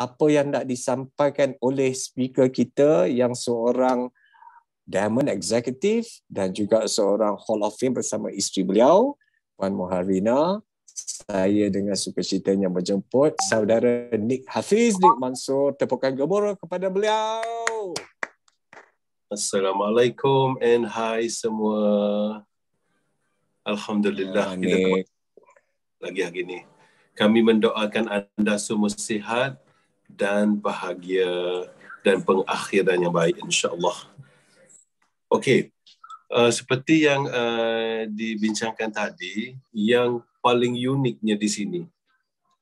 apa yang nak disampaikan oleh speaker kita yang seorang Diamond Executive dan juga seorang Hall of Fame bersama isteri beliau, Puan Moharina. Saya dengan sukacitanya menjemput saudara Nick Hafiz, Nick Mansur. Tepukan gemuruh kepada beliau. Assalamualaikum and hi semua. Alhamdulillah kita dapat lagi hari ini. Kami mendoakan anda semua sihat dan bahagia dan pengakhiran yang baik insya-Allah. Okey. Seperti yang dibincangkan tadi, yang paling uniknya di sini,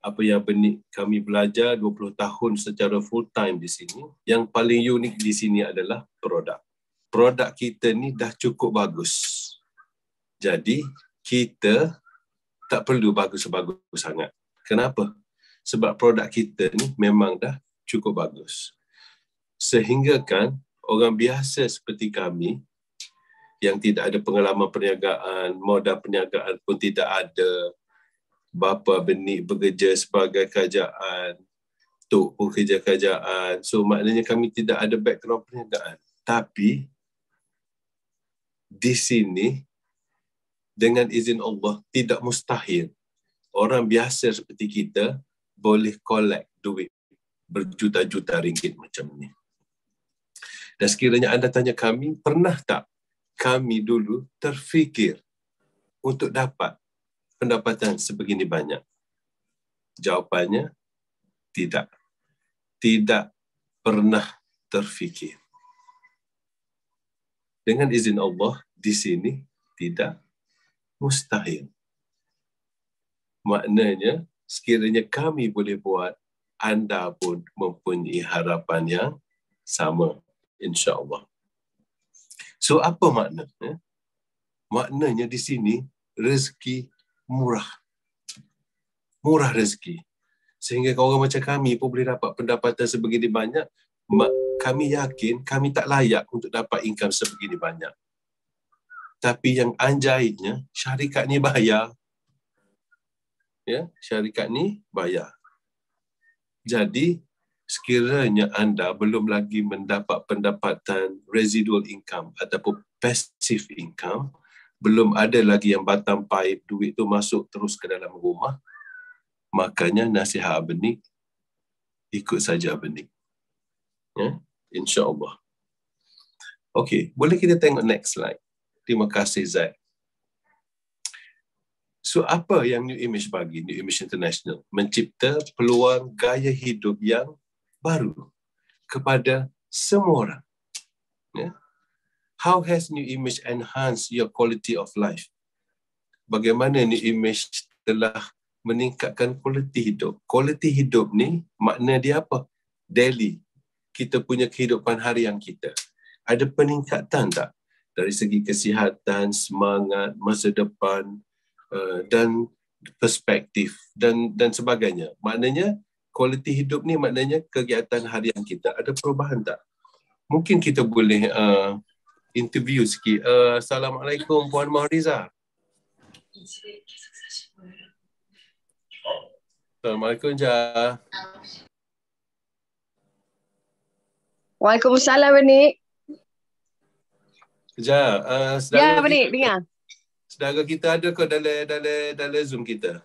apa yang kami belajar 20 tahun secara full time di sini, yang paling unik di sini adalah produk. Produk kita ni dah cukup bagus. Jadi, kita tak perlu bagus-bagus sangat. Kenapa? Sebab produk kita ni memang dah cukup bagus. Sehingga kan orang biasa seperti kami yang tidak ada pengalaman perniagaan, modal perniagaan pun tidak ada, bapa benik bekerja sebagai kerajaan, tok pun kerja kerajaan. So maknanya kami tidak ada background perniagaan. Tapi di sini dengan izin Allah tidak mustahil orang biasa seperti kita boleh collect duit berjuta-juta ringgit macam ni. Dan sekiranya anda tanya kami, pernah tak kami dulu terfikir untuk dapat pendapatan sebegini banyak? Jawapannya tidak. Tidak pernah terfikir. Dengan izin Allah, di sini tidak mustahil. Maknanya, sekiranya kami boleh buat, anda pun mempunyai harapan yang sama, insya-Allah. So, apa makna? Maknanya di sini, rezeki murah. Murah rezeki. Sehingga orang macam kami pun boleh dapat pendapatan sebegini banyak. Kami yakin kami tak layak untuk dapat income sebegini banyak. Tapi yang anjaitnya, syarikat ni bayar. Ya, syarikat ni bayar. Jadi, sekiranya anda belum lagi mendapat pendapatan residual income ataupun passive income, belum ada lagi yang bottom pipe, duit tu masuk terus ke dalam rumah, makanya nasihat Benik, ikut saja Benik. Ya, insya-Allah. Okey, boleh kita tengok next slide. Terima kasih Zaid. So apa yang New Image bagi? New Image International mencipta peluang gaya hidup yang baru kepada semua orang. Ya. How has New Image enhanced your quality of life? Bagaimana New Image telah meningkatkan kualiti hidup? Kualiti hidup ni makna dia apa? Daily. Kita punya kehidupan harian kita. Ada peningkatan tak? Dari segi kesihatan, semangat, masa depan, dan perspektif dan sebagainya. Maknanya kualiti hidup ni maknanya kegiatan harian kita. Ada perubahan tak? Mungkin kita boleh interview sikit. Assalamualaikum Puan Mahriza. Assalamualaikum Jah. Waalaikumsalam Benik. Jah, Ya Benik, dengar. Saudara kita ada ke dalam Zoom kita?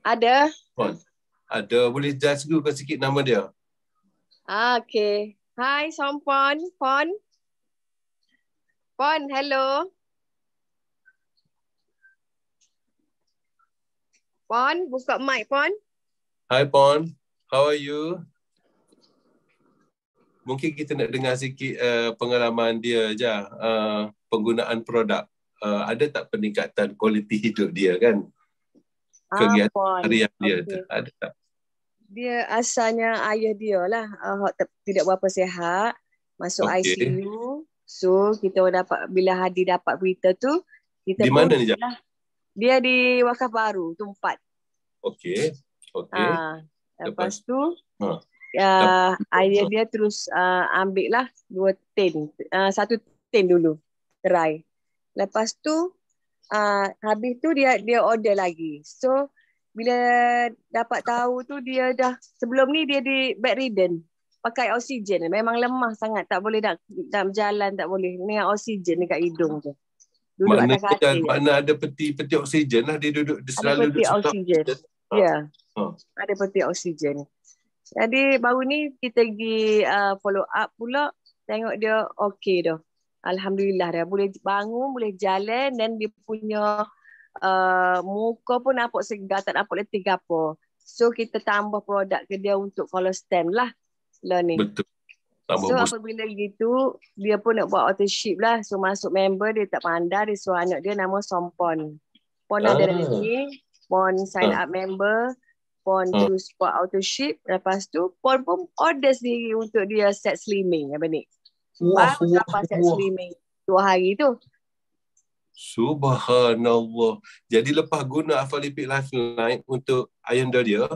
Ada. Puan, ada. Boleh just go ke sikit nama dia? Okey. Hai Sompon. Pon, hello. Pon, buka mic Pon. Hi Pon, how are you? Mungkin kita nak dengar sikit pengalaman dia je, penggunaan produk. Ada tak peningkatan kualiti hidup dia kan? Kegiatan harian dia tu, ada tak? Dia asalnya ayah dia lah tidak berapa sihat, masuk ICU. So kita bila Hadi dapat berita tu, kita di mana ni? Dia di Wakaf Baru, Tumpat. Okey. Lepas tu ayah dia terus ambil lah 2 tin. 1 tin dulu, try. Lepas tu habis tu dia order lagi. So bila dapat tahu tu dia dah, sebelum ni dia di bedridden, pakai oksigen. Memang lemah sangat, tak boleh nak berjalan, tak boleh. Ni oksigen dekat hidung tu. Duduk atas katil. Makna ada peti oksigen lah, dia duduk, dia selalu peti duduk oksigen. Ya. Ada peti oksigen. Jadi baru ni kita pergi follow up pula, tengok dia okey dah. Alhamdulillah dah boleh bangun, boleh jalan, dan dia punya muka pun nampak segar, tak nampak letih apa. So kita tambah produk ke dia untuk kolostem lah ni. Betul. So apabila gitu, dia pun nak buat authorship lah. So masuk member, dia tak pandai, dia suruh anak dia nama Sompon. Pon ada rezeki, Pon sign up member, Pon terus buat authorship. Lepas tu Pon pun order sendiri untuk dia set slimming apa ni. Baru dapat set slimming 2 hari tu. Subhanallah. Jadi lepas guna Alphalipid Lifeline untuk Ayanda dia.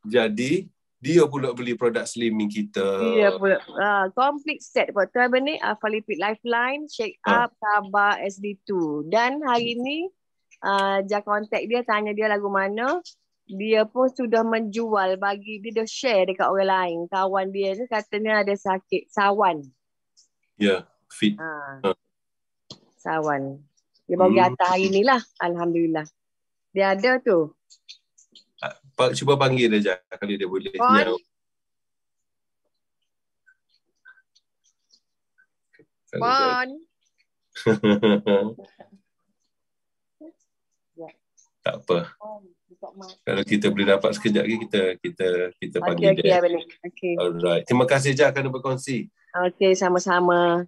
Jadi dia pula beli produk slimming kita. Dia pula complete set buat tu apa ni, Alphalipid Lifeline, Shake Up, Kaba, SD2. Dan hari ni Jah kontak dia, tanya dia lagu mana. Dia pun sudah menjual, bagi dia dah share dekat orang lain. Kawan dia tu katanya ada sakit sawan. Ya, fit. Sawan. Dia bagi atas hari ni lah. Alhamdulillah. Dia ada tu. Cuba panggil dia kalau dia boleh. Pon. Tak apa. Kalau kita boleh dapat sekejap lagi, kita panggil dia. Okay. Alright. Terima kasih Jah kerana berkongsi. Okey, sama-sama.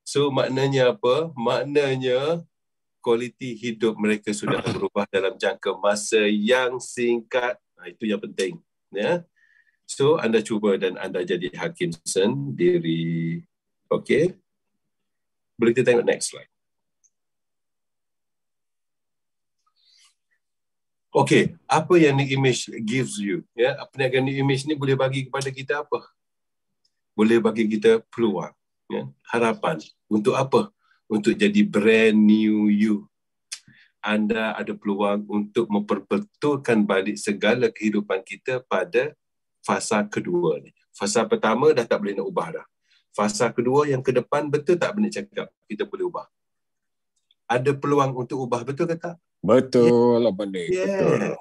So maknanya apa? Maknanya kualiti hidup mereka sudah berubah dalam jangka masa yang singkat. Itu yang penting. Ya. So anda cuba dan anda jadi hakim sendiri. Okey. Boleh kita tengok next slide. Okey, apa yang ni image gives you? Ya, perniagaan ni image ni boleh bagi kepada kita apa? Boleh bagi kita peluang, ya, harapan. Untuk apa? Untuk jadi brand new you. Anda ada peluang untuk memperbetulkan balik segala kehidupan kita pada fasa kedua ni. Fasa pertama dah tak boleh nak ubah dah. Fasa kedua yang ke depan, betul tak Benik cakap kita boleh ubah? Ada peluang untuk ubah, betul ke tak? Betul lah Benik. Betul.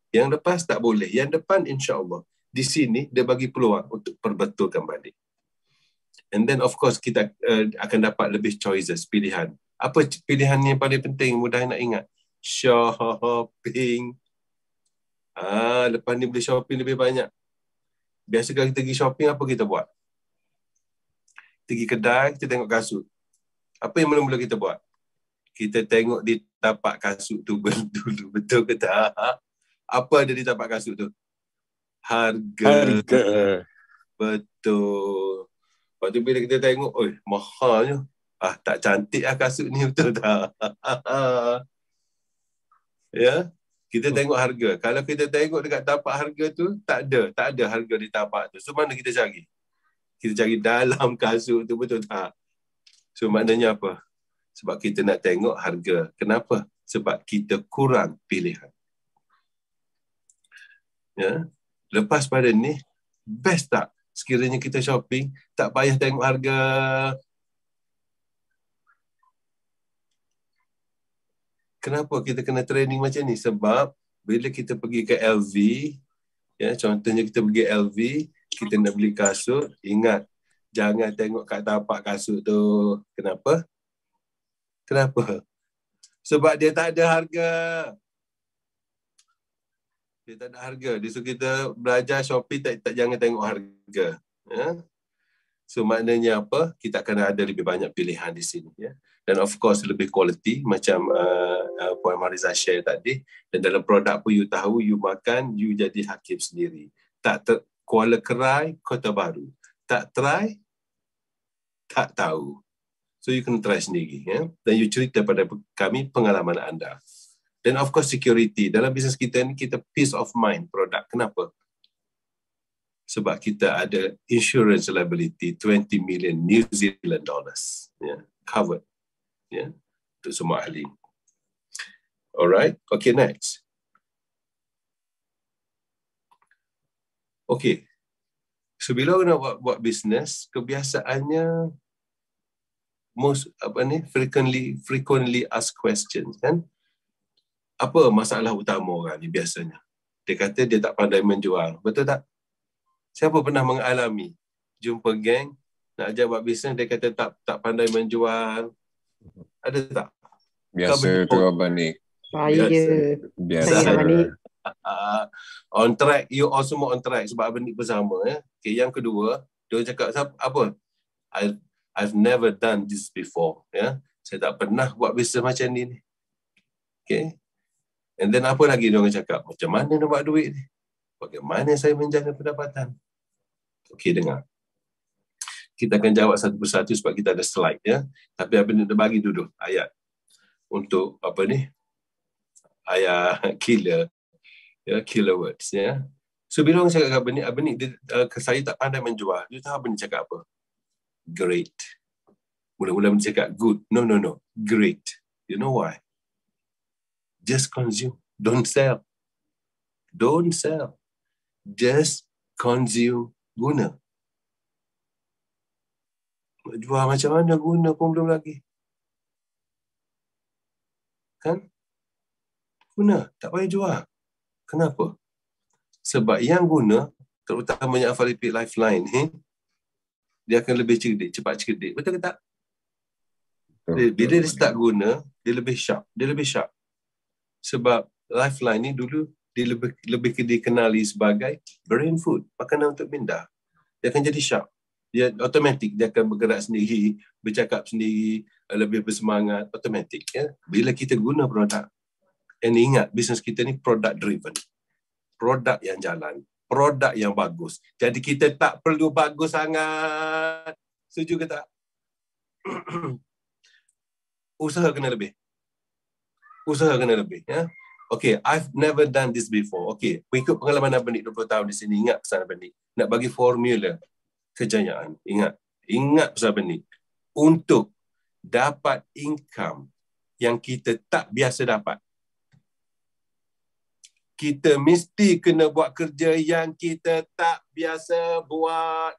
Yang lepas tak boleh. Yang depan insya-Allah. Di sini dia bagi peluang untuk perbetulkan balik. And then of course kita akan dapat lebih choices, pilihan. Apa pilihan yang paling penting, mudah nak ingat? Shopping. Lepas ni boleh shopping lebih banyak. Biasa kalau kita pergi shopping, apa kita buat? Pergi kedai, kita tengok kasut. Apa yang mula-mula kita buat? Kita tengok di tapak kasut tu dulu, betul ke tak? Apa ada di tapak kasut tu? Harga. Betul. Lepas tu bila kita tengok, oi, mahalnya. Tak cantik lah kasut ni, betul tak? Ya, kita tengok harga. Kalau kita tengok dekat tapak harga tu, tak ada harga di tapak tu. So mana kita cari? Kita cari dalam kasut tu, betul tak? So maknanya apa? Sebab kita nak tengok harga. Kenapa? Sebab kita kurang pilihan. Ya. Lepas pada ni, best tak? Sekiranya kita shopping, tak payah tengok harga. Kenapa kita kena training macam ni? Sebab bila kita pergi ke LV, ya, contohnya kita pergi LV, kita nak beli kasut, ingat, jangan tengok kat tapak kasut tu. Kenapa? Sebab dia tak ada harga. Dia tak ada harga. Dia suruh kita belajar shopping, jangan tengok harga. Ya? So maknanya apa? Kita akan ada lebih banyak pilihan di sini. Ya? Dan of course lebih quality macam Puan Mariza share tadi. Dan dalam produk pun you tahu, you makan, you jadi hakim sendiri. Kuala Kerai, Kota Baru. Tak try, tak tahu. So you kena try sendiri. Ya? Dan you cerita pada kami pengalaman anda. Dan of course security. Dalam bisnes kita ni, kita peace of mind produk. Kenapa? Sebab kita ada insurance liability 20 million New Zealand dollars. Yeah, covered. Yeah, untuk semua ahli. Alright, okay, next. Okay. So bila orang nak buat bisnes, kebiasaannya frequently asked questions kan. Apa masalah utama orang ni biasanya? Dia kata dia tak pandai menjual. Betul tak? Siapa pernah mengalami jumpa geng nak ajak buat bisnes, dia kata tak pandai menjual? Ada tak? Biasa tu Abang Nik. Biasa. On track, you all semua on track sebab Abang Nik bersama. Okay, yang kedua, dia cakap apa? I've never done this before. Saya tak pernah buat bisnes macam ni. Okay. And then apa lagi dia orang cakap? Macam mana nak buat duit ni? Bagaimana saya menjaga pendapatan? Okay, dengar. Kita akan jawab satu persatu sebab kita ada slide ya. Tapi Abang Nik bagi dulu ayat untuk ayat killer words ya. So bila orang cakap Abang Nik saya tak pandai menjual, you tahu Abang Nik cakap apa? Great. Mula-mula Abang Nik cakap good. No. Great. You know why? Just consume. Don't sell. Just consume. Guna. Jual macam mana guna pun belum lagi. Kan? Guna. Tak payah jual. Kenapa? Sebab yang guna, terutamanya Alphalipid Lifeline, dia akan lebih cerdik, cepat cerdik. Betul ke tak? Bila dia start guna, dia lebih sharp. Sebab Lifeline ni dulu, dia lebih dikenali sebagai brain food, makanan untuk minda. Dia akan jadi sharp. Dia automatik, dia akan bergerak sendiri, bercakap sendiri, lebih bersemangat, automatik. Ya? Bila kita guna produk, and ingat, bisnes kita ni product driven. Produk yang jalan, produk yang bagus. Jadi kita tak perlu bagus sangat. Setuju ke tak? Usaha kena lebih. Ya? Okay, I've never done this before. Okay, ikut pengalaman Abang Nik 20 tahun di sini, ingat pesan Abang Nik. Nak bagi formula kejayaan. Ingat pesan Abang Nik. Untuk dapat income yang kita tak biasa dapat, kita mesti kena buat kerja yang kita tak biasa buat.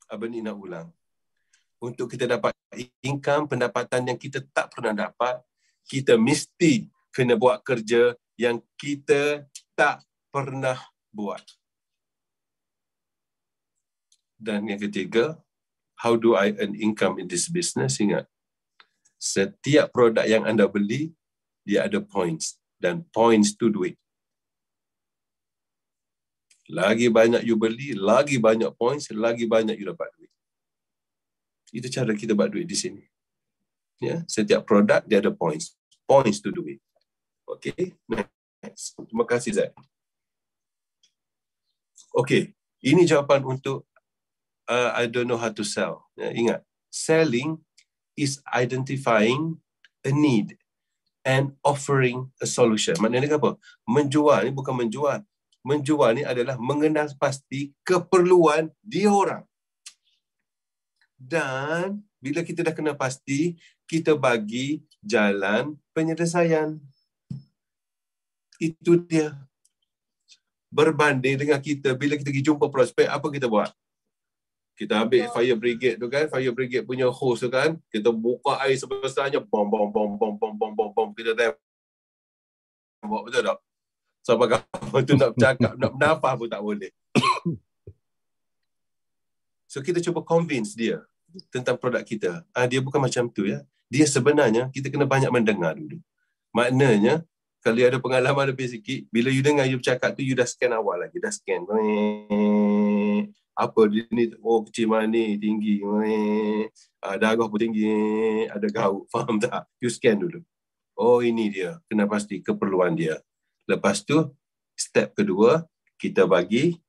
Abang Nik nak ulang. Untuk kita dapat income, pendapatan yang kita tak pernah dapat, kita mesti kena buat kerja yang kita tak pernah buat. Dan yang ketiga, how do I earn income in this business? Ingat, setiap produk yang anda beli, dia ada points. Dan points tu duit. Lagi banyak you beli, lagi banyak points, lagi banyak you dapat duit. Itu cara kita buat duit di sini. Ya, setiap produk dia ada points. Points tu duit. Okay, next. Terima kasih Zai. Okay, ini jawapan untuk I don't know how to sell. Ya, ingat, selling is identifying a need and offering a solution. Maknanya apa? Menjual ni bukan menjual. Menjual ni adalah mengenal pasti keperluan dia orang. Dan bila kita dah kenal pasti, kita bagi jalan penyelesaian. Itu dia. Berbanding dengan kita, bila kita pergi jumpa prospek, apa kita buat? Kita ambil fire brigade tu kan, fire brigade punya hose tu kan, kita buka air sebesarnya, bom, kita tembak, betul tak? Sampai kawan tu nak bercakap, nak bernafas pun tak boleh. So kita cuba convince dia tentang produk kita. Dia bukan macam tu ya. Dia sebenarnya, kita kena banyak mendengar dulu. Maknanya, kalau ada pengalaman lebih sikit, bila you dengar you bercakap tu, you dah scan awal lagi. Dah scan. Apa dia ni, kecil mana ni, tinggi. Darah pun tinggi, ada gaut. Faham tak? You scan dulu. Oh, ini dia. Kena pasti keperluan dia. Lepas tu, step kedua, kita bagi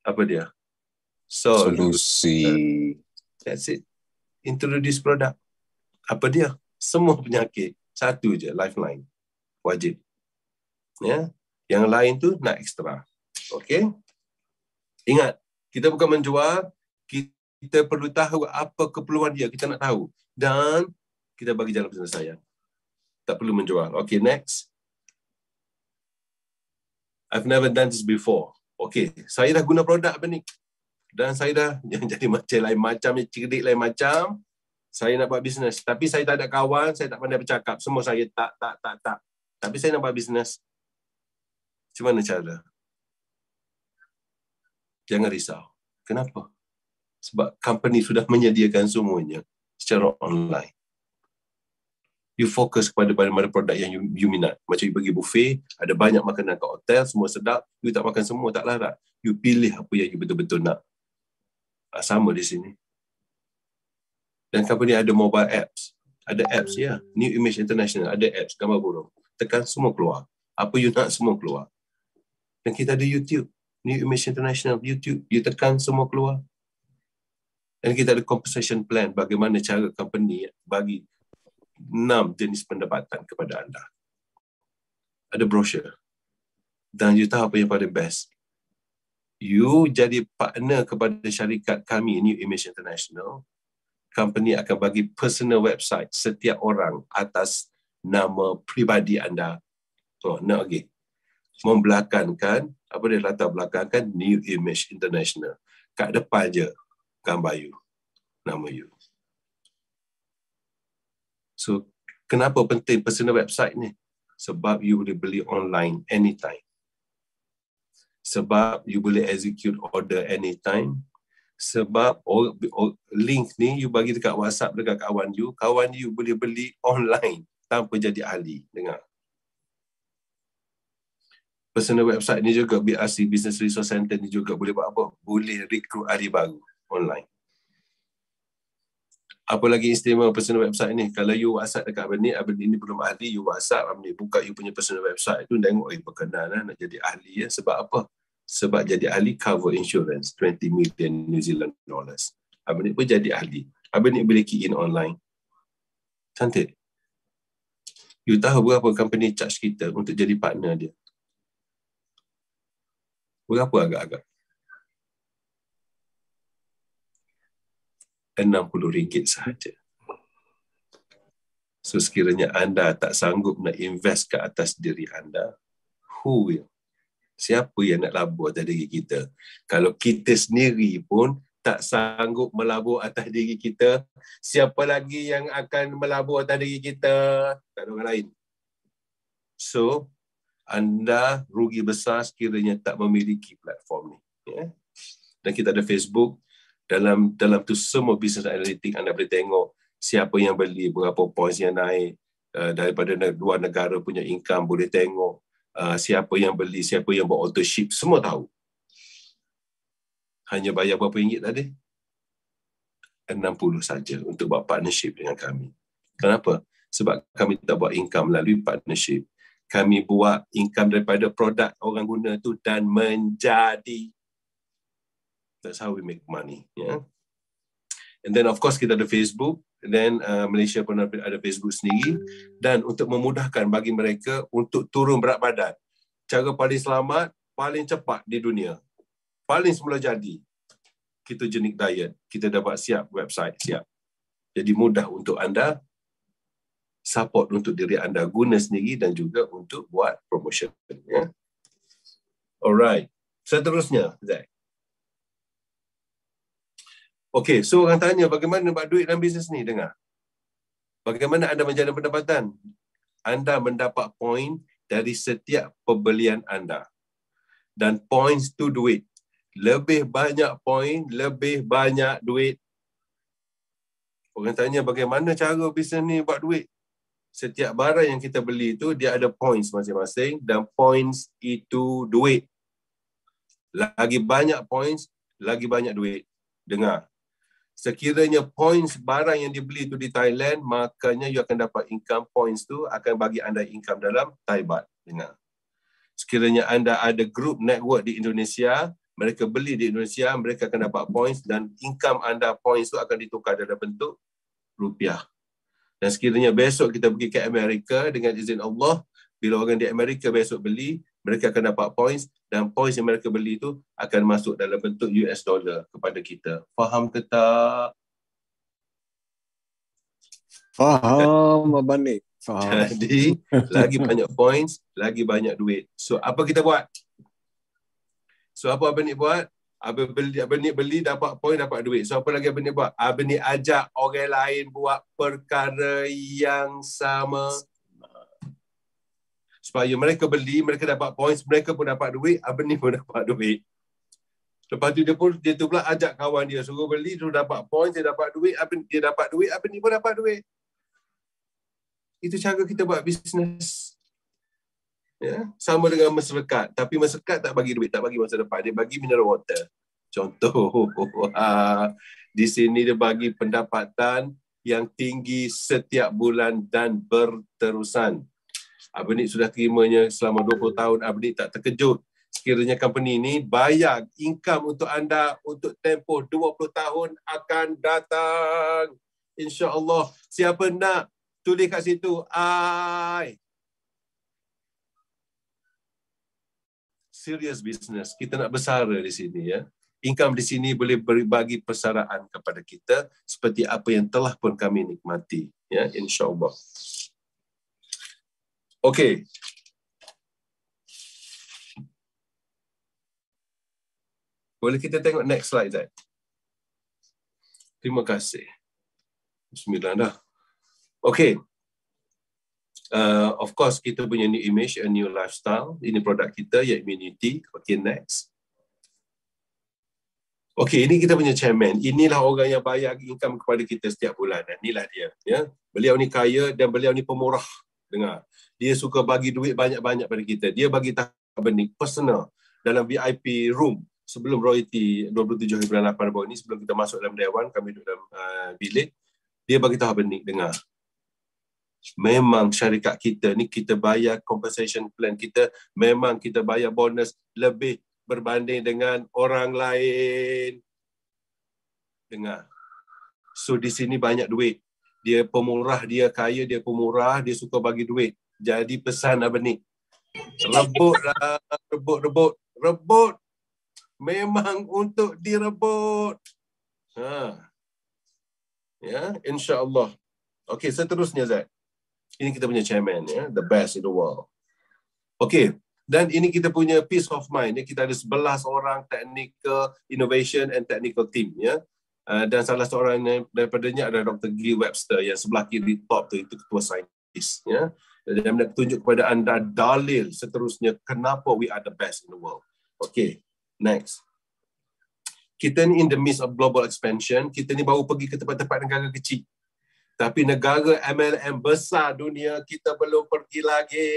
apa dia? Solusi. That's it. Introduce produk. Apa dia? Semua penyakit. Satu je, Lifeline. Wajib. Ya. Yang lain tu nak ekstra. Okay? Ingat, kita bukan menjual, kita perlu tahu apa keperluan dia, kita nak tahu. Dan kita bagi jalan penyelesaian. Tak perlu menjual. Okay, next. I've never done this before. Okay, saya dah guna produk apa ni? Dan saya dah jadi macam lain macam, cerdik lain macam. Saya nak buat bisnes. Tapi saya tak ada kawan, saya tak pandai bercakap. Semua saya tak. Tapi saya nak buat bisnes. Macam mana cara? Jangan risau. Kenapa? Sebab company sudah menyediakan semuanya secara online. You fokus kepada produk yang you minat. Macam you pergi buffet, ada banyak makanan kat hotel, semua sedap. You tak makan semua, tak larat. You pilih apa yang you betul-betul nak. Sama di sini. Dan company ada mobile apps. Ada apps, ya. New Image International, ada apps, gambar burung. Tekan, semua keluar. Apa you nak, semua keluar. Dan kita ada YouTube. New Image International, YouTube. You tekan, semua keluar. Dan kita ada compensation plan. Bagaimana cara company bagi 6 jenis pendapatan kepada anda. Ada brochure. Dan you tahu apa yang paling best. You jadi partner kepada syarikat kami, New Image International. Company akan bagi personal website setiap orang atas nama pribadi anda. Nak lagi. Membelakangkan, apa dia latar belakangkan New Image International. Kat depan je gambar you, nama you. So, kenapa penting personal website ni? Sebab you boleh beli online anytime. Sebab you boleh execute order anytime. Sebab link ni you bagi dekat WhatsApp dekat kawan you boleh beli online tanpa jadi ahli. Dengar. Personal website ni juga, BRC, Business Resource Center ni juga boleh buat apa? Boleh recruit ahli baru online. Apa lagi istimewa personal website ni? Kalau you WhatsApp dekat Abang ni belum ahli, you WhatsApp Abang ni, buka you punya personal website tu, tengok, berkenan nak jadi ahli ya. Sebab apa? Sebab jadi ahli cover insurance 20 million New Zealand dollars. Abang ni pun jadi ahli. Abang ni boleh key in online. Cantik. You tahu berapa company charge kita untuk jadi partner dia? Berapa agak-agak? RM60 sahaja. So sekiranya anda tak sanggup nak invest ke atas diri anda, who will? Siapa yang nak labur atas diri kita? Kalau kita sendiri pun tak sanggup melabur atas diri kita, siapa lagi yang akan melabur atas diri kita? Tak ada orang lain. So, anda rugi besar sekiranya tak memiliki platform ni. Ya? Dan kita ada Facebook. Dalam tu semua business analytic anda boleh tengok siapa yang beli, berapa points yang naik, daripada luar negara punya income boleh tengok, siapa yang beli, siapa yang buat auto ship, semua tahu. Hanya bayar berapa ringgit tadi? 60 saja untuk buat partnership dengan kami. Kenapa? Sebab kami tak buat income melalui partnership. Kami buat income daripada produk orang guna tu dan menjadi. That's how we make money. Yeah. And then of course kita ada Facebook. And then Malaysia pun ada Facebook sendiri. Dan untuk memudahkan bagi mereka untuk turun berat badan. Cara paling selamat, paling cepat di dunia. Paling semula jadi. Ketogenic diet. Kita dah buat siap website, siap. Jadi mudah untuk anda support untuk diri anda guna sendiri dan juga untuk buat promotion. Yeah. Alright. Seterusnya, Zai. Okey, so orang tanya bagaimana buat duit dalam bisnes ni, dengar. Bagaimana anda menjana pendapatan? Anda mendapat poin dari setiap pembelian anda. Dan points tu duit. Lebih banyak poin, lebih banyak duit. Orang tanya bagaimana cara bisnes ni buat duit? Setiap barang yang kita beli tu dia ada points masing-masing dan points itu duit. Lagi banyak points, lagi banyak duit. Dengar. Sekiranya points barang yang dibeli itu di Thailand, makanya you akan dapat income points tu akan bagi anda income dalam Thai baht. Dengar. Sekiranya anda ada group network di Indonesia, mereka beli di Indonesia, mereka akan dapat points dan income anda points tu akan ditukar dalam bentuk rupiah. Dan sekiranya besok kita pergi ke Amerika dengan izin Allah, bila orang di Amerika besok beli, mereka akan dapat points dan points yang mereka beli itu akan masuk dalam bentuk US dollar kepada kita. Faham ke tak? Faham, Abang Nik. Faham. Jadi, lagi banyak points, lagi banyak duit. So, apa kita buat? So apa Abang Nik buat? Abang Nik beli dapat poin, dapat duit. So apa lagi Abang Nik buat? Abang Nik ajak orang lain buat perkara yang sama. Supaya mereka beli, mereka dapat poin, mereka pun dapat duit, Abang Nik pun dapat duit. Lepas tu dia tu pula ajak kawan dia suruh beli, suruh dapat poin, dia dapat duit, dia dapat duit, Abang Nik pun dapat duit. Itu cara kita buat bisnes. Ya, sama dengan masyarakat, tapi masyarakat tak bagi duit, tak bagi masa depan, dia bagi mineral water. Contoh, di sini dia bagi pendapatan yang tinggi setiap bulan dan berterusan. Abang Nik sudah terimanya selama 20 tahun, Abang Nik tak terkejut sekiranya company ini bayar income untuk anda untuk tempoh 20 tahun akan datang. InsyaAllah. Siapa nak tulis kat situ? Serious business. Kita nak bersara di sini, ya. Income di sini boleh berbagi persaraan kepada kita seperti apa yang telah pun kami nikmati, ya, insya-Allah. Okey. Boleh kita tengok next slide, Zat? Terima kasih. Bismillah dah. Okey. Of course, kita punya new image, a new lifestyle. Ini produk kita, ya, immunity. Okay, next. Okay, ini kita punya chairman. Inilah orang yang bayar income kepada kita setiap bulan. Dan inilah dia. Ya. Beliau ni kaya dan beliau ni pemurah. Dengar. Dia suka bagi duit banyak-banyak pada kita. Dia bagi Abang Nik personal dalam VIP room sebelum royalty 27 bulan 8 baru ni, sebelum kita masuk dalam dewan, kami duduk dalam bilik. Dia bagi tahu Abang Nik, dengar. Memang syarikat kita ni, kita bayar compensation plan kita, memang kita bayar bonus lebih berbanding dengan orang lain. Dengar. So di sini banyak duit. Dia pemurah, dia kaya, dia pemurah, dia suka bagi duit. Jadi pesan Abang Nik, rebutlah, rebut. Memang untuk direbut. Ya, insya-Allah. Okey, seterusnya Zat. Ini kita punya chairman, ya, the best in the world. Okey, dan ini kita punya peace of mind. Ya. Kita ada 11 orang technical innovation and technical team, ya. Dan salah seorang daripadanya adalah Dr. Guy Webster yang sebelah kiri top tu, itu ketua saintis, ya. Dan nak tunjuk kepada anda dalil seterusnya kenapa we are the best in the world. Okey, next. Kita ni in the midst of global expansion. Kita ni baru pergi ke tempat-tempat negara kecil. Tapi negara MLM besar dunia, kita belum pergi lagi.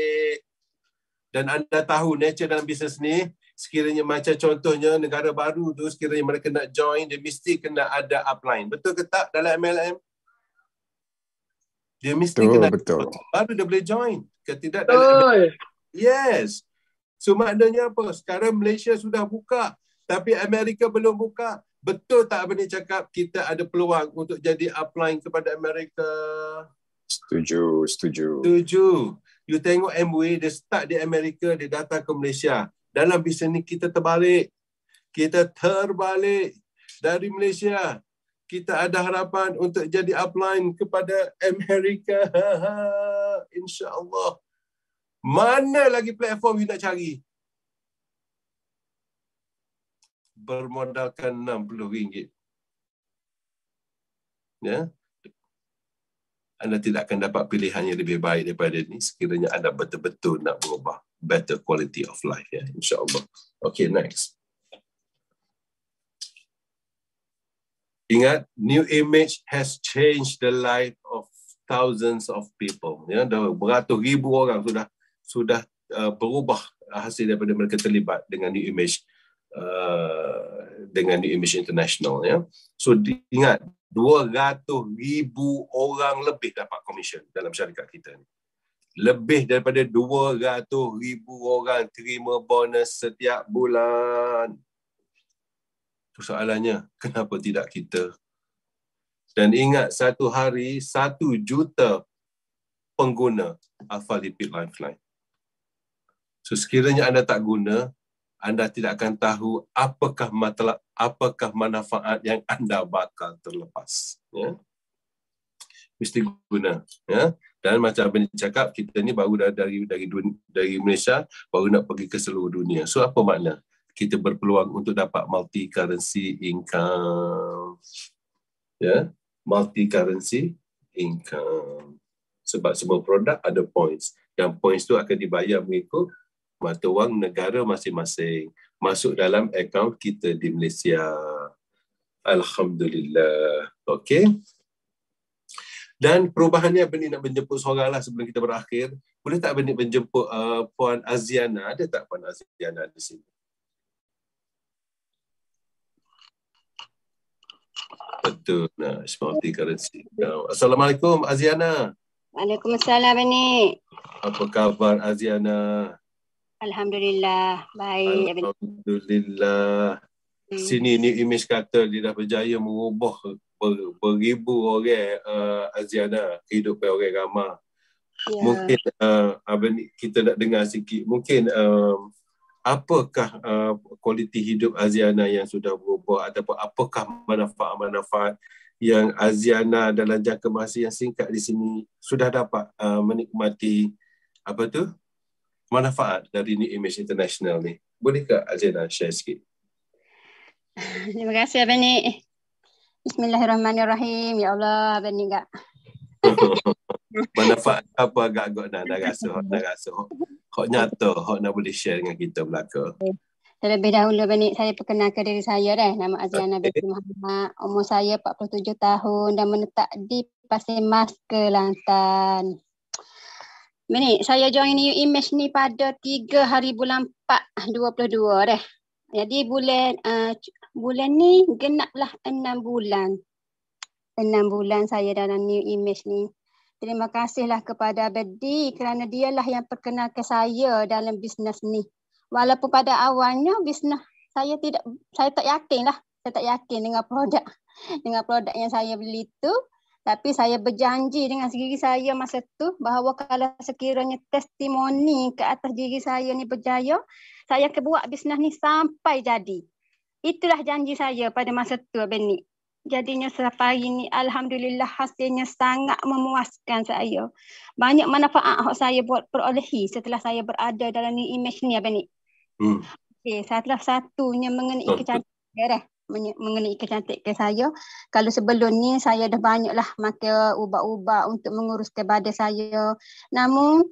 Dan anda tahu nature dalam bisnes ni, sekiranya macam contohnya negara baru tu, sekiranya mereka nak join, dia mesti kena ada upline. Betul ke tak dalam MLM? Dia mesti kena betul. Baru dia boleh join. Ketidak dalam MLM. Yes. So maknanya apa? Sekarang Malaysia sudah buka, tapi Amerika belum buka. Betul tak Abang Nik cakap kita ada peluang untuk jadi upline kepada Amerika? Setuju. You tengok Amway, dia start di Amerika, dia datang ke Malaysia. Dalam bisnes ni kita terbalik. Kita terbalik dari Malaysia. Kita ada harapan untuk jadi upline kepada Amerika. InsyaAllah. Mana lagi platform you nak cari? Bermodalkan RM60. Ya. Anda tidak akan dapat pilihan yang lebih baik daripada ini sekiranya anda betul-betul nak mengubah better quality of life, ya, insya-Allah. Okay, next. Ingat, new image has changed the life of thousands of people. Ya, beratus ribu orang sudah berubah hasil daripada mereka terlibat dengan new image. Dengan New Image International, ya. So ingat, 200,000 orang lebih dapat komisen dalam syarikat kita ni. Lebih daripada 200,000 orang terima bonus setiap bulan. Soalannya, kenapa tidak kita? Dan ingat, satu hari 1 juta pengguna Alpha Lipid Lifeline. So sekiranya anda tak guna, anda tidak akan tahu apakah manfaat yang anda bakal terlepas. Ya? Mesti guna. Ya? Dan macam Abang Nik cakap, kita ni baru dari Malaysia, baru nak pergi ke seluruh dunia. So apa makna? kita berpeluang untuk dapat multi currency income. Ya, multi currency income. Sebab semua produk ada points. Yang points tu akan dibayar mengikut mata wang negara masing-masing. Masuk dalam akaun kita di Malaysia. Alhamdulillah. Okey. Dan perubahannya Benik nak menjemput seorang lah sebelum kita berakhir. Boleh tak Benik menjemput Puan Aziana? Ada tak Puan Aziana di sini? Betul. Nah, multi currency. Assalamualaikum Aziana. Waalaikumsalam Benik. Apa khabar Aziana? Alhamdulillah. Baik. Alhamdulillah. Sini ni image kata dia dah berjaya mengubah beribu orang Aziana, kehidupan orang ramai. Ya. Mungkin kita nak dengar sikit. Mungkin apakah kualiti hidup Aziana yang sudah berubah ataupun apakah manfaat-manfaat yang Aziana dalam jangka masa yang singkat di sini sudah dapat menikmati manfaat dari New Image International ni. Bolehkah Aziana share sikit? Terima kasih Benik. Bismillahirrahmanirrahim. Ya Allah, Benik tak. Manfaat apa agak-agak nak rasa. Hak nyata, hak nak boleh share dengan kita belaka. Terlebih dahulu Benik, saya perkenalkan diri saya dah. Nama Aziana binti Muhammad. Umur saya 47 tahun dan menetap di Pasir Mas, Kelantan. Benik, saya join New Image ni pada 3 hari bulan 4 22 dah. Jadi bulan ni genaplah 6 bulan. 6 bulan saya dalam New Image ni. Terima kasihlah kepada Abedi kerana dialah yang perkenalkan saya dalam bisnes ni. Walaupun pada awalnya bisnes saya tak yakin lah. Saya tak yakin dengan produk yang saya beli tu. Tapi saya berjanji dengan diri saya masa tu bahawa kalau sekiranya testimoni ke atas diri saya ni berjaya, saya akan buat bisnes ni sampai jadi. Itulah janji saya pada masa tu Benik. Jadinya sampai hari ni Alhamdulillah hasilnya sangat memuaskan saya. Banyak manfaat yang saya buat perolehi setelah saya berada dalam New Image ni Benik. Okay, salah satunya mengenai kecantikan mengenai kecantikan saya. Kalau sebelum ni saya dah banyaklah makan ubat-ubat untuk menguruskan badan saya. Namun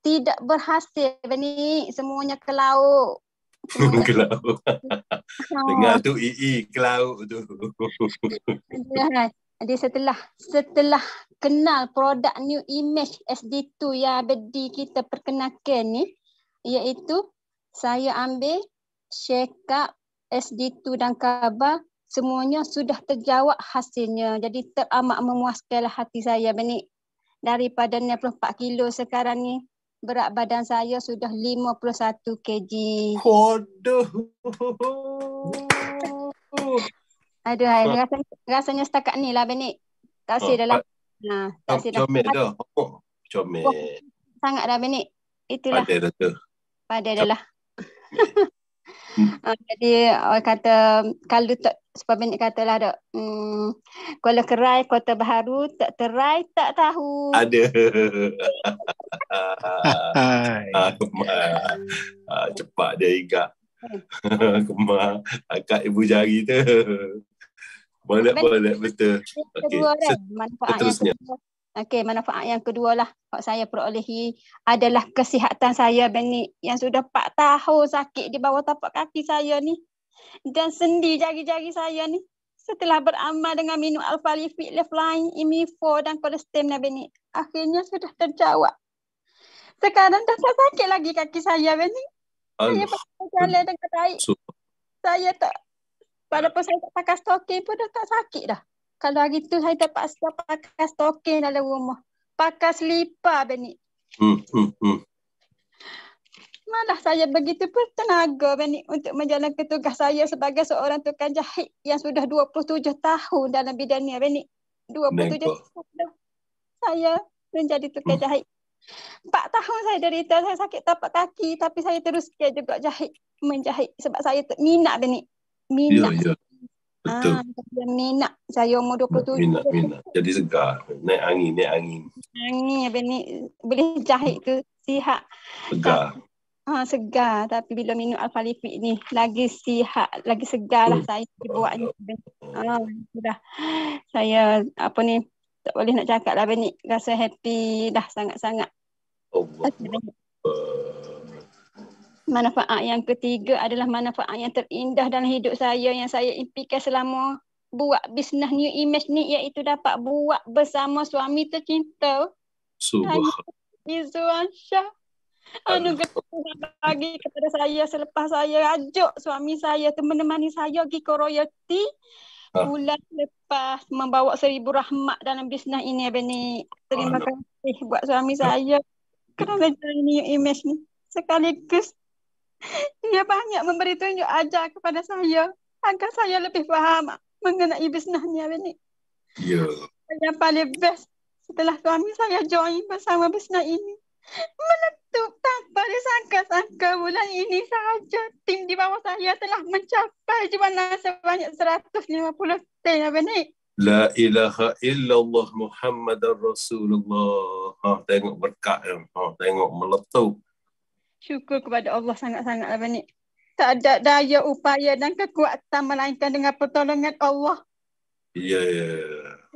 tidak berhasil Benik. Semuanya ke laut. Ke laut. Dengar tu ke laut tu. Jadi setelah kenal produk New Image SD2 yang Abedi kita perkenalkan ni, iaitu saya ambil check up SD2 dan khabar, semuanya sudah terjawab hasilnya. Jadi teramat memuaskanlah hati saya Benik. Daripada 64 kilo sekarang ni, berat badan saya sudah 51 kg. Waduh. Aduh, rasanya setakat ni lah Benik. Tak sih dalam. Tak sih dah. Comel dah. Comel. Sangat dah Benik. Itulah. Pada dah tu. Pada dah lah. Jadi orang kata kalau tak sebab Benik katalah dak kalau kerai kota baharu tak terai tak tahu. Ada. Cepat dia igak. Kemar akak ibu jari tu. Boleh betul. Okey. Seterusnya. Okey, manfaat yang kedua lah saya perolehi adalah kesihatan saya Benik yang sudah 4 tahun sakit di bawah tapak kaki saya ni dan sendi jari-jari saya ni. Setelah beramal dengan minum Alpha-Lifit, Lifeline, Imi4 dan Colestem Benik, akhirnya sudah terjawab. Sekarang dah tak sakit lagi kaki saya Benik. Saya jalan dengan baik. Saya tak, walaupun saya tak pakai stocking pun dah tak sakit dah. Kalau hari tu saya terpaksa pakai stocking dalam rumah. Pakai selipar Benik. Malah saya begitu pun tenaga Benik untuk menjalankan tugas saya sebagai seorang tukang jahit yang sudah 27 tahun dalam bidang ni Benik. 27 tahun saya menjadi tukang jahit. 4 tahun saya derita, saya sakit tapak kaki tapi saya teruskan juga menjahit sebab saya minat Benik. Minat. Ya. Betul. Minat. Saya umur 27. Minat. Jadi segar. Naik angin. Angin Benik. Boleh jahit tu sihat. Segar. segar. Tapi bila minum Alpha-Lipid ni lagi sihat, lagi segar lah saya buatnya. Sudah saya apa ni tak boleh nak cakap lah Benik. Rasa happy dah sangat-sangat. Manfaat yang ketiga adalah manfaat yang terindah dalam hidup saya yang saya impikan selama buat bisnes New Image ni, iaitu dapat buat bersama suami tercinta. Izzuan Shah. Anugerah bagi kepada saya selepas saya ajuk suami saya tu menemani saya pergi ke royalty bulan lepas membawa 1000 rahmat dalam bisnes ini Benik. Terima kasih buat suami saya kerana jalan New Image ni. Sekaligus dia banyak memberi tunjuk ajar kepada saya agar saya lebih faham mengenai bisnes ni Benik. Yang paling best setelah suami saya join bersama bisnes ini, meletup tanpa disangka-sangka bulan ini sahaja tim di bawah saya telah mencapai jualan sebanyak 150 tin Benik. La ilaha illallah Muhammadar Rasulullah. Tengok berkat tengok meletup. Syukur kepada Allah sangat-sangat Benik. Tak ada daya upaya dan kekuatan melainkan dengan pertolongan Allah.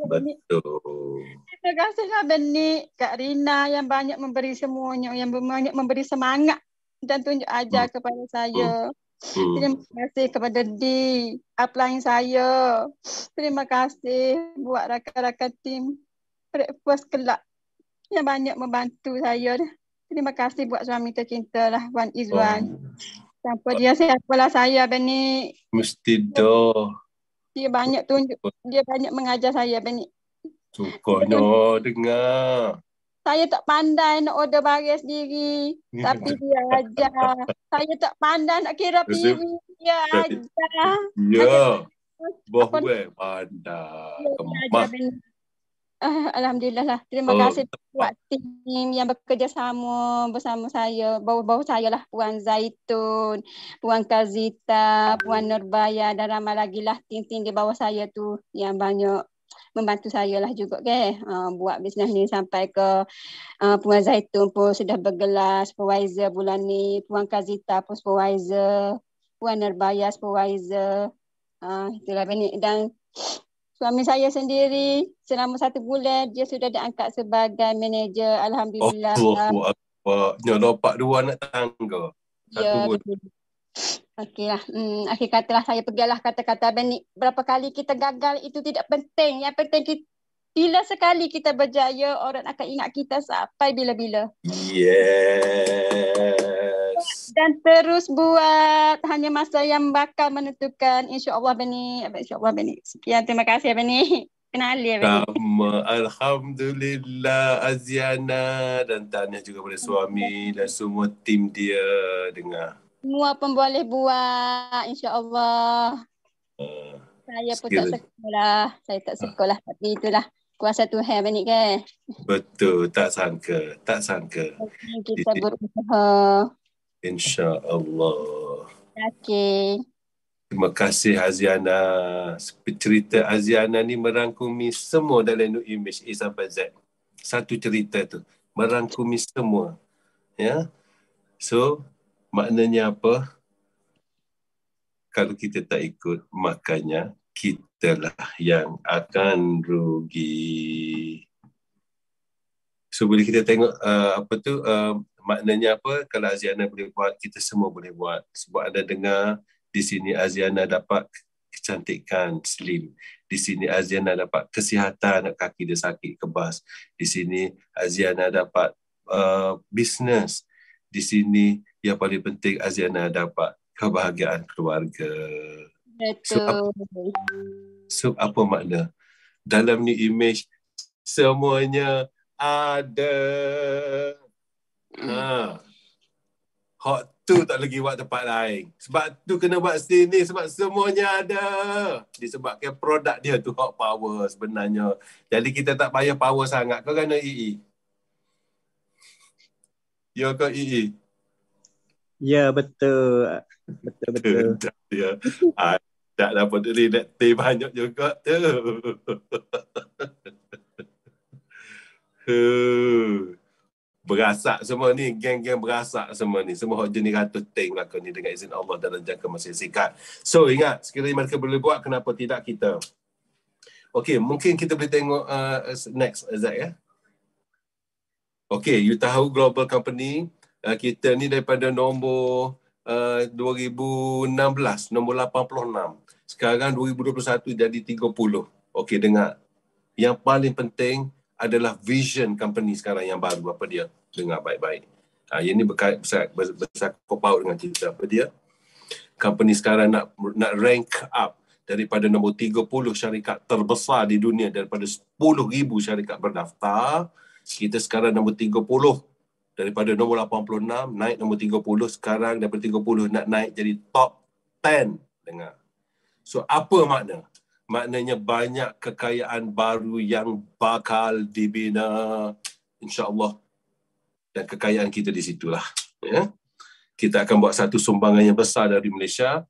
Betul. Terima kasihlah Benik, Kak Rina yang banyak memberi semuanya, yang banyak memberi semangat dan tunjuk ajar kepada saya. Terima kasih kepada Di, upline saya. Terima kasih buat rakan-rakan tim Breakfast Club yang banyak membantu saya. Terima kasih buat suami tercinta lah, Wan Izzuan. Tanpa dia siapalah saya Benik. Mesti dah. Dia banyak tunjuk, dia banyak mengajar saya Benik. Sukanya dengar. Saya tak pandai nak order barang sendiri. Tapi dia ajar. Saya tak pandai nak kira piring. Dia ajar. Boleh pandai. Kemah. Alhamdulillah lah. Terima kasih buat tim yang bekerjasama bersama saya. Bau-bau saya lah. Puan Zaitun, Puan Kazita, Puan Nurbaya dan ramai lagi lah tim-tim di bawah saya tu yang banyak membantu saya lah juga buat bisnes ni sampai ke Puan Zaitun pun sudah bergelar supervisor bulan ni, Puan Kazita pun supervisor, Puan Nurbaya supervisor. Itulah Benik. Dan suami saya sendiri selama 1 bulan dia sudah diangkat sebagai manager. Alhamdulillah. Dapat 2 anak tangga. Ya, betul. Okeylah. Akhir katalah saya pergilah kata-kata Benik. Berapa kali kita gagal itu tidak penting. Yang penting bila sekali kita berjaya, orang akan ingat kita sampai bila-bila. Yes. Dan terus buat, hanya masa yang bakal menentukan. InsyaAllah Benik. InsyaAllah Benik. Sekian, terima kasih Benik. Kenali Benik. Sama. Alhamdulillah Aziana. Dan tahniah juga pada suami dan semua tim dia dengar. Semua pun boleh buat, insya-Allah. Saya pun tak sekolah. Saya tak sekolah, tapi itulah kuasa Tuhan Benik kan. Betul, tak sangka. Kita berusaha. InsyaAllah. Okey. Terima kasih Aziana. Cerita Aziana ni merangkumi semua dalam New Image A sampai Z. Satu cerita tu merangkumi semua. Ya. So, maknanya apa? Kalau kita tak ikut, makanya kitalah yang akan rugi. So boleh kita tengok maknanya apa? Kalau Aziana boleh buat, kita semua boleh buat. Sebab anda dengar di sini Aziana dapat kecantikan, slim. Di sini Aziana dapat kesihatan, kaki dia sakit, kebas. Di sini Aziana dapat bisnes. Di sini yang paling penting Aziana dapat kebahagiaan keluarga. Betul. So apa makna? Dalam New Image semuanya ada. Hot tu tak lagi buat tempat lain. Sebab tu kena buat sini sebab semuanya ada. Disebabkan produk dia tu hot power sebenarnya. Jadi kita tak payah power sangat. Kau kena EE. Ya kau EE. Ya betul. Betul. Ya. Tak dapat relate banyak juga tu. Berasak semua ni, geng-geng berasak semua ni. Semua hok jenis ratus tank belakang ni dengan izin Allah dalam jangka masa singkat. So ingat, sekiranya mereka boleh buat, kenapa tidak kita? Okey, mungkin kita boleh tengok next, Azad ya. Okey, you tahu global company, kita ni daripada nombor 2016, nombor 86. Sekarang 2021 jadi 30. Okey, dengar. Yang paling penting adalah vision company sekarang yang baru. Apa dia? Dengar baik-baik. Yang ni bersangkut paut dengan cerita. Apa dia? Company sekarang nak rank up daripada nombor 30 syarikat terbesar di dunia, daripada 10,000 syarikat berdaftar. Kita sekarang nombor 30. Daripada nombor 86 naik nombor 30. Sekarang daripada 30 nak naik jadi top 10. Dengar. So apa makna? Maknanya banyak kekayaan baru yang bakal dibina, insya-Allah. Dan kekayaan kita di situlah. Ya. Kita akan buat satu sumbangan yang besar dari Malaysia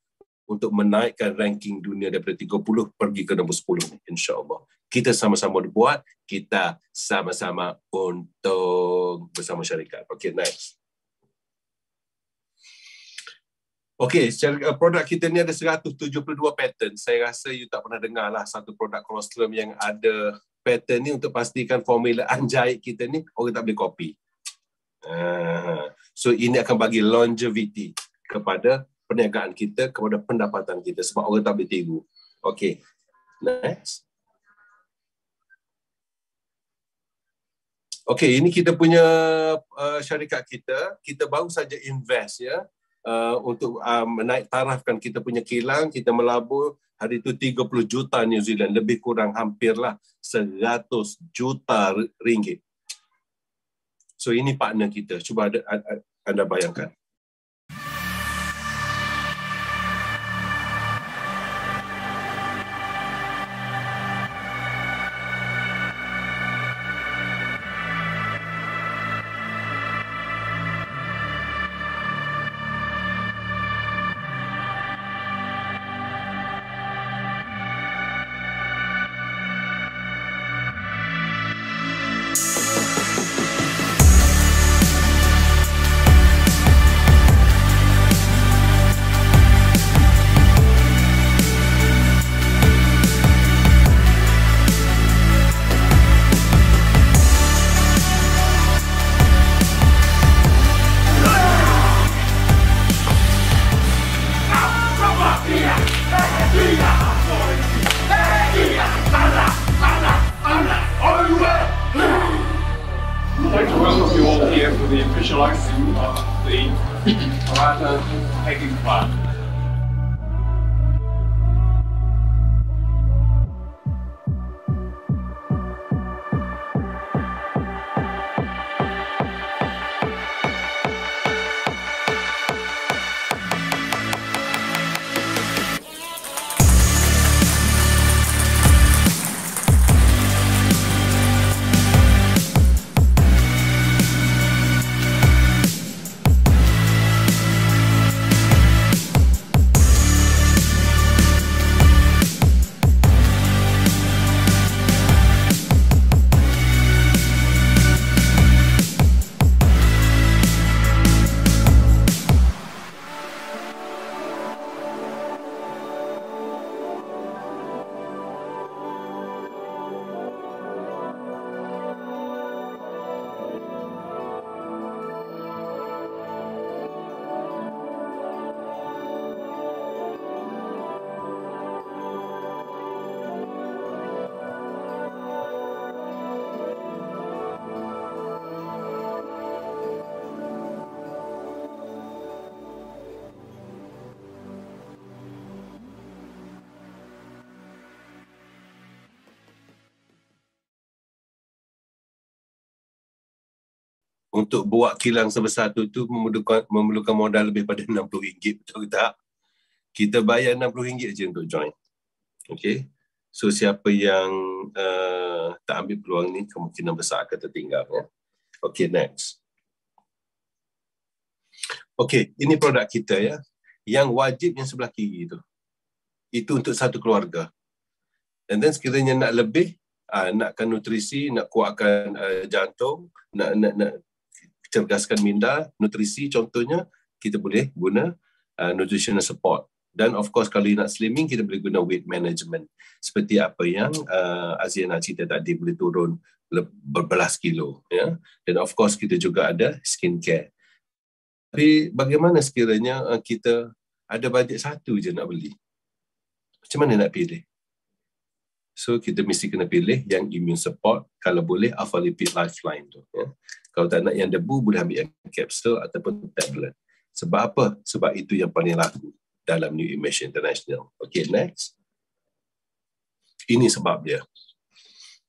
untuk menaikkan ranking dunia daripada 30 pergi ke nombor 10, insya-Allah. Kita sama-sama buat, kita sama-sama untung bersama syarikat. Okey, next. Okey, secara produk kita ni ada 172 pattern. Saya rasa you tak pernah dengar lah satu produk colostrum yang ada pattern ni, untuk pastikan formula anjait kita ni orang tak boleh copy. So ini akan bagi longevity kepada perniagaan kita, kepada pendapatan kita, sebab orang tak boleh tiru. Okey, next. Okey, ini kita punya syarikat kita. Kita baru saja invest ya, untuk menaik tarafkan kita punya kilang. Kita melabur hari itu 30 juta New Zealand, lebih kurang hampirlah 100 juta ringgit. So ini partner kita. Cuba anda bayangkan. Untuk buat kilang sebesar tu memerlukan modal lebih pada RM60, betul tak? Kita bayar RM60 je untuk join. Okey. So siapa yang tak ambil peluang ni, kemungkinan besar akan tertinggal ya. Okey, next. Okey, ini produk kita ya. Yang wajib yang sebelah kiri tu. Itu untuk satu keluarga. And then sekiranya nak lebih, nakkan nutrisi, nak kuatkan jantung, nak cerdaskan minda, nutrisi contohnya, kita boleh guna nutritional support. Dan of course kalau nak slimming, kita boleh guna weight management. Seperti apa yang Aziana cerita tadi, boleh turun berbelas kilo. Ya? Dan of course kita juga ada skincare. Tapi bagaimana sekiranya kita ada bajet satu je nak beli? Macam mana nak pilih? So kita mesti kena pilih yang immune support, kalau boleh Alpha Lipid Lifeline tu. Ya. Kalau tak nak yang debu, boleh ambil yang kapsul ataupun tablet. Sebab apa? Sebab itu yang paling laku dalam New Image International. Okay, next. Ini sebab dia.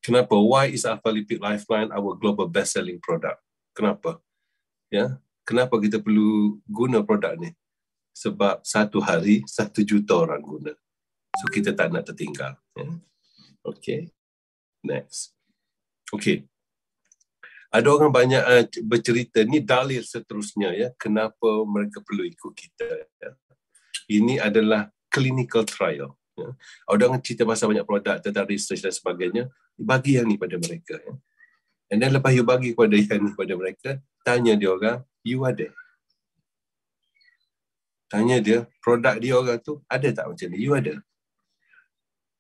Kenapa? Why is Alpha Lipid Lifeline our global best-selling product? Kenapa? Ya, kenapa kita perlu guna produk ni? Sebab satu hari 1 juta orang guna. So kita tak nak tertinggal. Ya. Okay, next. Okay. Ada orang banyak bercerita, ni dalil seterusnya ya, kenapa mereka perlu ikut kita. Ya. Ini adalah clinical trial. Ya. Ada orang cerita pasal banyak produk tentang research dan sebagainya, bagi yang ni pada mereka. Ya. And then lepas you bagi kepada yang ni pada mereka, tanya dia orang, you ada? Tanya dia, produk dia orang tu ada tak macam ni? You ada?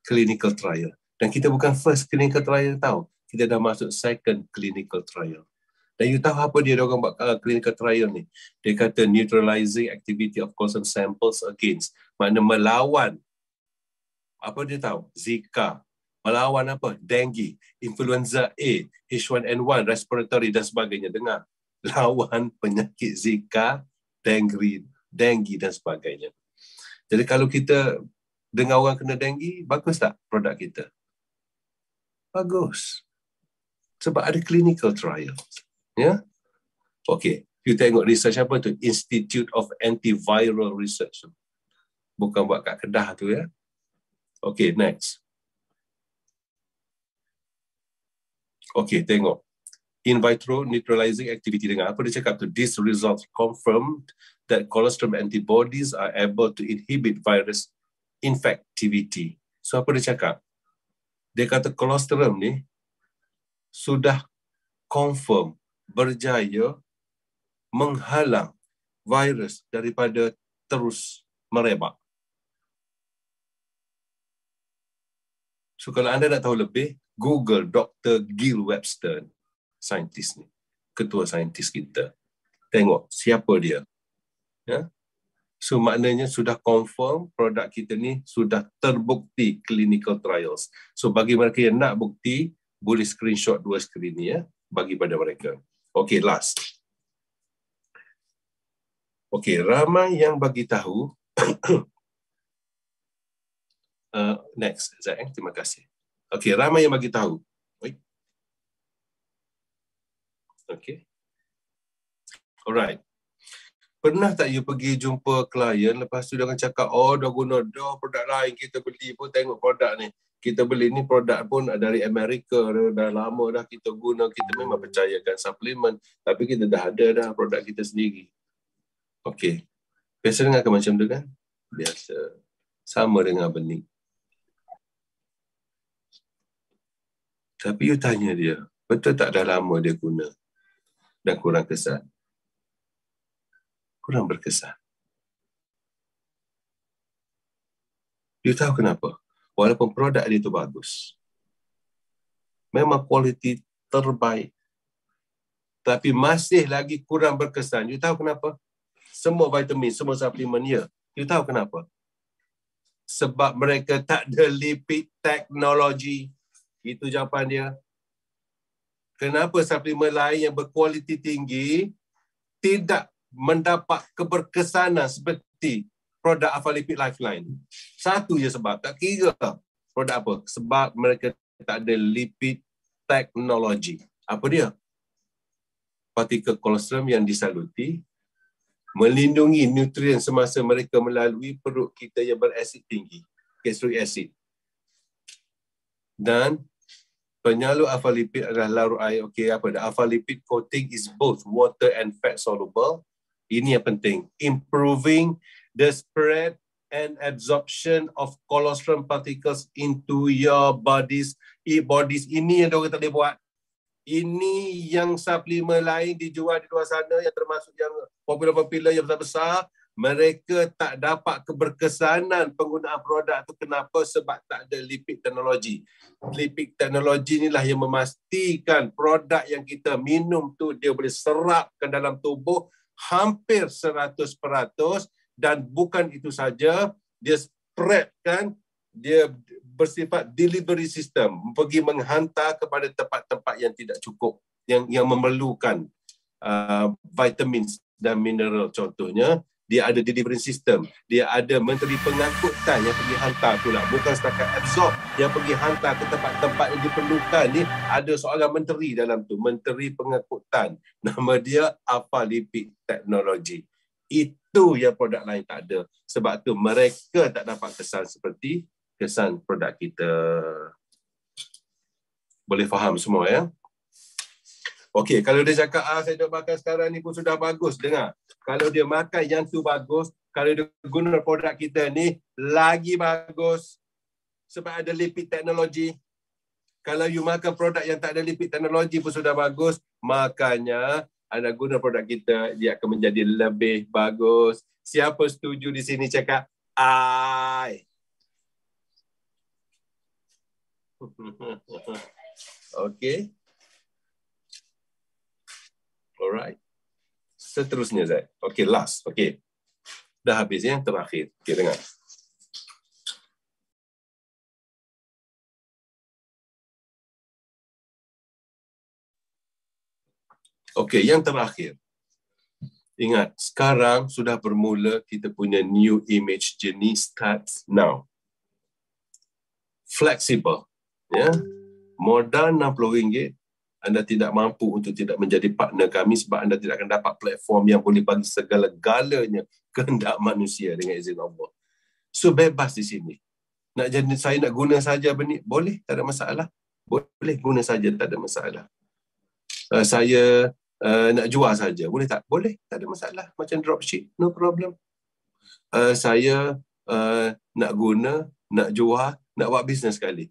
Clinical trial. Dan kita bukan first clinical trial tahu. Kita dah masuk second clinical trial. Dan you tahu apa dia orang buat clinical trial ni? Dia kata neutralizing activity of colostrum samples against. Makna melawan. Apa dia tahu? Zika. Melawan apa? Dengue, influenza A, H1N1, respiratory dan sebagainya. Dengar. Lawan penyakit Zika, dengue dan sebagainya. Jadi kalau kita dengar orang kena dengue, bagus tak produk kita? Bagus. Sebab ada clinical trial. Ya? Okey. You tengok research apa tu? Institute of Antiviral Research. Bukan buat kat Kedah tu ya. Okey, next. Okey, tengok. In vitro neutralizing activity. Dengar apa dia cakap tu? These results confirmed that colostrum antibodies are able to inhibit virus infectivity. So apa dia cakap? Dia kata colostrum ni sudah confirm berjaya menghalang virus daripada terus merebak. So kalau anda nak tahu lebih, Google Dr. Gil Webster, saintis ni, ketua saintis kita. Tengok siapa dia. Ya? So maknanya sudah confirm produk kita ni sudah terbukti clinical trials. So bagi mereka yang nak bukti, boleh screenshot 2 skrin ni ya, bagi pada mereka. Okay, last. Okay, ramai yang bagi tahu. Next, Zain, terima kasih. Okay, ramai yang bagi tahu. Okay. Alright. Pernah tak you pergi jumpa klien, lepas tu dia akan cakap, oh dah guna dah produk lain, kita beli pun tengok produk ni. Kita beli ni produk pun dari Amerika, dah lama dah kita guna, kita memang percayakan suplemen, tapi kita dah ada dah produk kita sendiri. Okey. Biasa dengar ke macam tu kan? Biasa. Sama dengan benih. Tapi you tanya dia, betul tak dah lama dia guna dan kurang kesan? Kurang berkesan. You tahu kenapa? Walaupun produk dia itu bagus, memang kualiti terbaik, tapi masih lagi kurang berkesan. You tahu kenapa? Semua vitamin, semua suplemen ya. You tahu kenapa? Sebab mereka tak ada lipid teknologi. Itu jawapan dia. Kenapa suplemen lain yang berkualiti tinggi tidak mendapat keberkesanan seperti produk Alpha Lipid Lifeline? Satu je sebab, tak kira produk apa. Sebab mereka tak ada lipid teknologi. Apa dia? Partikel kolostrum yang disaluti melindungi nutrien semasa mereka melalui perut kita yang berasid tinggi, gastric acid. Dan penyalur alpha lipid adalah larut air. Okey, apa dah? Alpha lipid coating is both water and fat soluble. Ini yang penting. Improving the spread and absorption of colostrum particles into your bodies. Ini yang diorang tak boleh buat. Ini yang suplemen lain dijual di luar sana yang termasuk yang popular-popular yang besar-besar, mereka tak dapat keberkesanan penggunaan produk tu. Kenapa? Sebab tak ada lipid teknologi. Lipid teknologi inilah yang memastikan produk yang kita minum tu dia boleh serap ke dalam tubuh hampir 100%, dan bukan itu saja, dia spread kan, dia bersifat delivery system, pergi menghantar kepada tempat-tempat yang tidak cukup, yang memerlukan vitamin dan mineral. Contohnya, dia ada delivery system, dia ada menteri pengangkutan yang pergi hantar pula, bukan setakat absorb, yang pergi hantar ke tempat-tempat yang diperlukan. Ni ada seorang menteri dalam tu, menteri pengangkutan, nama dia Lipid Technology. Itu yang produk lain tak ada. Sebab tu mereka tak dapat kesan seperti kesan produk kita. Boleh faham semua ya? Okey, kalau dia cakap saya nak makan sekarang ni pun sudah bagus, dengar. Kalau dia makan yang tu bagus, kalau dia guna produk kita ni lagi bagus sebab ada lipid teknologi. Kalau you makan produk yang tak ada lipid teknologi pun sudah bagus, makanya anda guna produk kita, dia akan menjadi lebih bagus. Siapa setuju di sini cakap I? Okey. Alright. Seterusnya Zai. Okey, last. Okey. Dah habis yang terakhir. Okey, dengar. Okey, yang terakhir. Ingat, sekarang sudah bermula kita punya new image journey starts now. Flexible. Ya. Modal RM60. Anda tidak mampu untuk tidak menjadi partner kami sebab anda tidak akan dapat platform yang boleh bagi segala-galanya kehendak manusia dengan izin Allah. So, bebas di sini. Nak jadi saya nak guna saja benih, boleh, tak ada masalah. Boleh guna saja, tak ada masalah. Saya nak jual saja, boleh tak? Boleh, tak ada masalah. Macam dropship, no problem. Saya nak guna, nak jual, nak buat bisnes sekali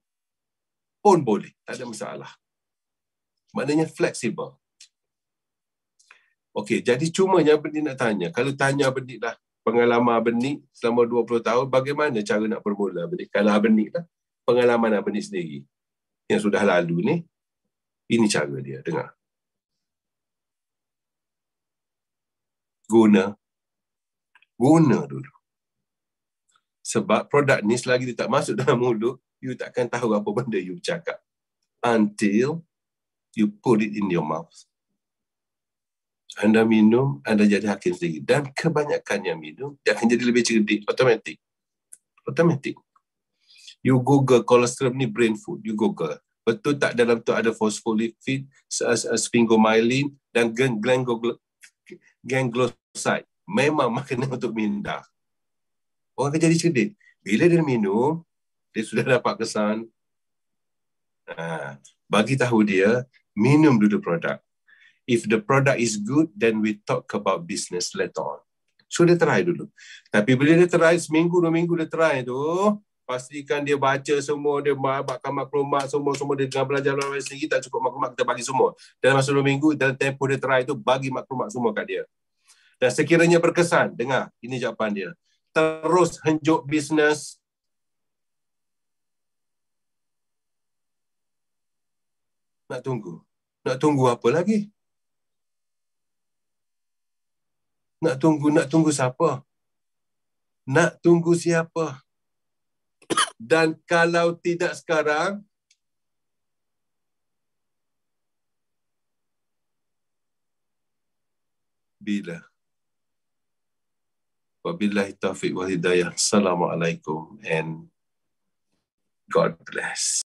pun boleh, tak ada masalah. Maknanya fleksibel. Okey, jadi cumanya Benik nak tanya. Kalau tanya Benik lah, pengalaman Benik selama 20 tahun, bagaimana cara nak bermula Benik? Kalau Benik lah, pengalaman Benik sendiri yang sudah lalu ni, ini cara dia, dengar. Guna dulu. Sebab produk ni selagi dia tak masuk dalam mulut, you takkan tahu apa benda you cakap. Until you put it in your mouth. Anda minum, anda jadi hakim sendiri. Dan kebanyakan yang minum, dia akan jadi lebih cerdik. Automatic. You Google cholesterol ni brain food. You Google. Betul tak dalam tu ada phospholipid, sphingomyelin dan ganglioside. Memang makanan untuk minda. Orang akan jadi cerdik. Bila dia minum, dia sudah dapat kesan. Bagi tahu dia, minum dulu produk. If the product is good, then we talk about business later on. So dia try dulu. Tapi bila dia try, seminggu, 2 minggu dia try tu, pastikan dia baca semua, dia bakar maklumat semua dia dengan belajar sendiri, tak cukup maklumat kita bagi semua. Dalam masa 2 minggu, dalam tempoh dia try tu, bagi maklumat semua kat dia. Dan sekiranya berkesan, dengar, ini jawapan dia. Terus henjuk bisnes. Nak tunggu apa lagi? Nak tunggu siapa? Nak tunggu siapa? Dan kalau tidak sekarang, bila? Wabillahi taufiq wal hidayah. Assalamualaikum and God bless.